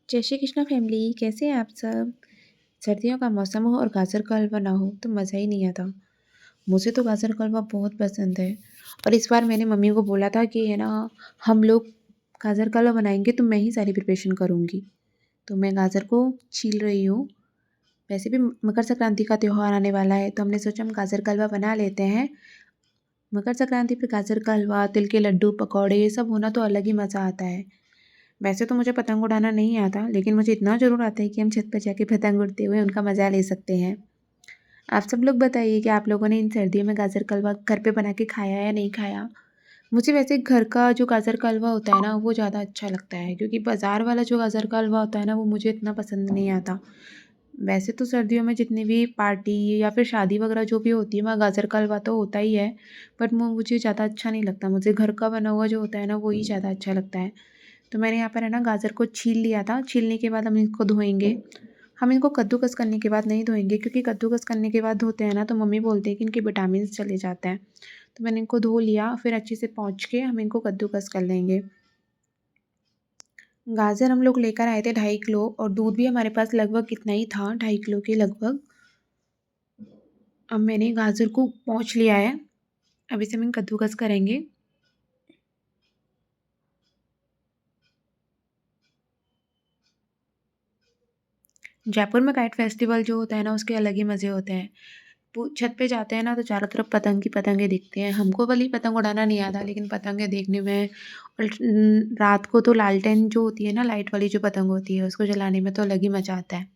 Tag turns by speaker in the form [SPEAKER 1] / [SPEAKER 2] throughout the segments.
[SPEAKER 1] जय श्री कृष्णा फैमिली, कैसे हैं आप सब। सर्दियों का मौसम हो और गाजर का हलवा ना हो तो मज़ा ही नहीं आता। मुझे तो गाजर का हलवा बहुत पसंद है। और इस बार मैंने मम्मी को बोला था कि है ना, हम लोग गाजर का हलवा बनाएंगे तो मैं ही सारी प्रिपरेशन करूँगी। तो मैं गाजर को छील रही हूँ। वैसे भी मकर संक्रांति का त्यौहार आने वाला है तो हमने सोचा हम गाजर का हलवा बना लेते हैं। मकर संक्रांति पे गाजर का हलवा, तिल के लड्डू, पकौड़े, ये सब होना तो अलग ही मज़ा आता है। वैसे तो मुझे पतंग उड़ाना नहीं आता, लेकिन मुझे इतना ज़रूर आता है कि हम छत पर जाके पतंग उड़ते हुए उनका मज़ा ले सकते हैं। आप सब लोग बताइए कि आप लोगों ने इन सर्दियों में गाजर का हलवा घर पे बना के खाया या नहीं खाया। मुझे वैसे घर का जो गाजर का हलवा होता है ना, वो ज़्यादा अच्छा लगता है, क्योंकि बाज़ार वाला जो गाजर का हलवा होता है ना, वो मुझे इतना पसंद नहीं आता। वैसे तो सर्दियों में जितनी भी पार्टी या फिर शादी वगैरह जो भी होती है, वहाँ गाजर का हलवा तो होता ही है। बट वो मुझे ज़्यादा अच्छा नहीं लगता, मुझे घर का बना हुआ जो होता है ना, वो ही ज़्यादा अच्छा लगता है। तो मैंने यहाँ पर है ना गाजर को छील लिया था। छीलने के बाद हम इसको धोएंगे। हम इनको कद्दूकस करने के बाद नहीं धोएंगे, क्योंकि कद्दूकस करने के बाद धोते हैं ना तो मम्मी बोलती है कि इनके विटामिन चले जाते हैं। तो मैंने इनको धो लिया, फिर अच्छे से पोंछ के हम इनको कद्दूकस कर लेंगे। गाजर हम लोग लेकर आए थे 2.5 किलो, और दूध भी हमारे पास लगभग इतना ही था, 2.5 किलो के लगभग। अब मैंने गाजर को पोंछ लिया है। अब इसे हम कद्दूकस करेंगे। जयपुर में काइट फेस्टिवल जो होता है ना, उसके अलग ही मज़े होते हैं। छत पे जाते हैं ना तो चारों तरफ पतंग की पतंगे दिखती हैं। हमको भले पतंग उड़ाना नहीं आता, लेकिन पतंगे देखने में और रात को तो लालटेन जो होती है ना, लाइट वाली जो पतंग होती है, उसको जलाने में तो अलग ही मज़ा आता है।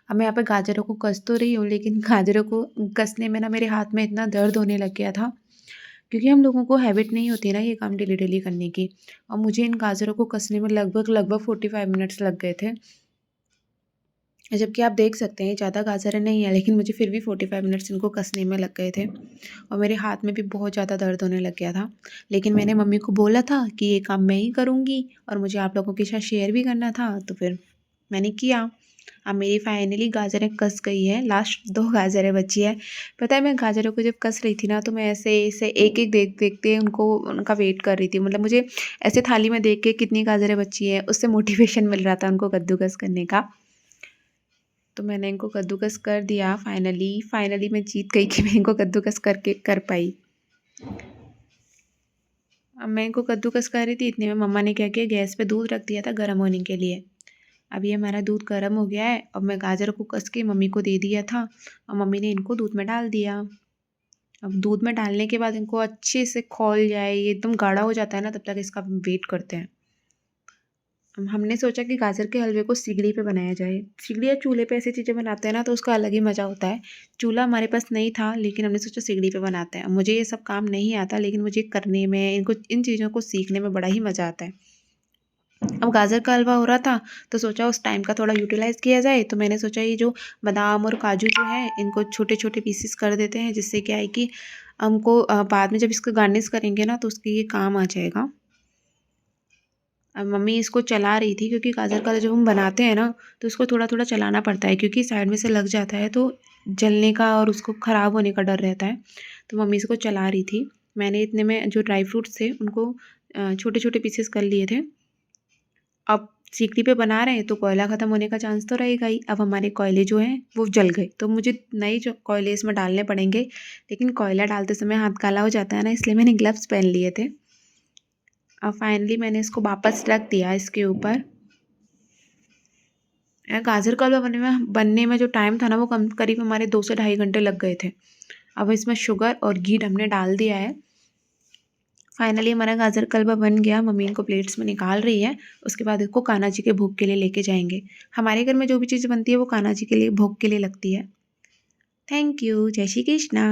[SPEAKER 1] अब मैं यहाँ पे गाजरों को कस तो रही हूँ, लेकिन गाजरों को कसने में ना मेरे हाथ में इतना दर्द होने लग गया था, क्योंकि हम लोगों को हैबिट नहीं होती ना ये काम डेली डेली करने की। और मुझे इन गाजरों को कसने में लगभग लगभग 45 मिनट्स लग गए थे। जबकि आप देख सकते हैं ज़्यादा गाजरें नहीं है, लेकिन मुझे फिर भी 45 मिनट्स इनको कसने में लग गए थे। और मेरे हाथ में भी बहुत ज़्यादा दर्द होने लग गया था। लेकिन मैंने मम्मी को बोला था कि ये काम मैं ही करूँगी, और मुझे आप लोगों के साथ शेयर भी करना था, तो फिर मैंने किया। अब मेरी फाइनली गाजरें कस गई है। लास्ट 2 गाजरें बची है। पता है, मैं गाजरों को जब कस रही थी ना, तो मैं ऐसे ऐसे एक एक देखते उनको उनका वेट कर रही थी। मतलब मुझे ऐसे थाली में देख के कितनी गाजरें बची है, उससे मोटिवेशन मिल रहा था उनको कद्दूकस करने का। तो मैंने इनको कद्दूकस कर दिया। फाइनली फाइनली मैं जीत गई कि मैं इनको कद्दूकस करके कर पाई। अब मैं इनको कद्दूकस कर रही थी, इतने में मम्मा ने क्या किया, गैस पे दूध रख दिया था गर्म होने के लिए। अब ये हमारा दूध गर्म हो गया है। अब मैं गाजर को कस के मम्मी को दे दिया था, और मम्मी ने इनको दूध में डाल दिया। अब दूध में डालने के बाद इनको अच्छे से खौल जाए, ये एकदम गाढ़ा हो जाता है ना, तब तक इसका वेट करते हैं। हमने सोचा कि गाजर के हलवे को सिगड़ी पे बनाया जाए। सिगड़ी या चूल्हे पे ऐसी चीज़ें बनाते हैं ना, तो उसका अलग ही मज़ा होता है। चूल्हा हमारे पास नहीं था, लेकिन हमने सोचा सिगड़ी पे बनाते हैं। मुझे ये सब काम नहीं आता, लेकिन मुझे करने में, इनको इन चीज़ों को सीखने में बड़ा ही मज़ा आता है। अब गाजर का हलवा हो रहा था, तो सोचा उस टाइम का थोड़ा यूटिलाइज़ किया जाए। तो मैंने सोचा ये जो बादाम और काजू जो है, इनको छोटे छोटे पीसेस कर देते हैं, जिससे क्या है कि हमको बाद में जब इसको गार्निश करेंगे ना, तो उसके ये काम आ जाएगा। अब मम्मी इसको चला रही थी, क्योंकि गाजर का जब हम बनाते हैं ना, तो इसको थोड़ा थोड़ा चलाना पड़ता है, क्योंकि साइड में से लग जाता है तो जलने का और उसको ख़राब होने का डर रहता है। तो मम्मी इसको चला रही थी। मैंने इतने में जो ड्राई फ्रूट्स थे उनको छोटे छोटे पीसेस कर लिए थे। अब सीखड़ी पे बना रहे हैं तो कोयला ख़त्म होने का चांस तो रहेगा ही। अब हमारे कोयले जो हैं वो जल गए, तो मुझे नए जो कोयले इसमें डालने पड़ेंगे। लेकिन कोयला डालते समय हाथ काला हो जाता है ना, इसलिए मैंने ग्लव्स पहन लिए थे। अब फाइनली मैंने इसको वापस रख दिया इसके ऊपर। गाजर का हलवा बनने में जो टाइम था ना, वो करीब हमारे 2 से ढाई घंटे लग गए थे। अब इसमें शुगर और घी हमने डाल दिया है। फाइनली हमारा गाजर का हलवा बन गया। मम्मी इनको प्लेट्स में निकाल रही है। उसके बाद इसको कान्हा जी के भोग के लिए लेके जाएंगे। हमारे घर में जो भी चीज़ बनती है वो कान्हा जी के लिए भोग के लिए लगती है। Thank you. जय श्री कृष्णा।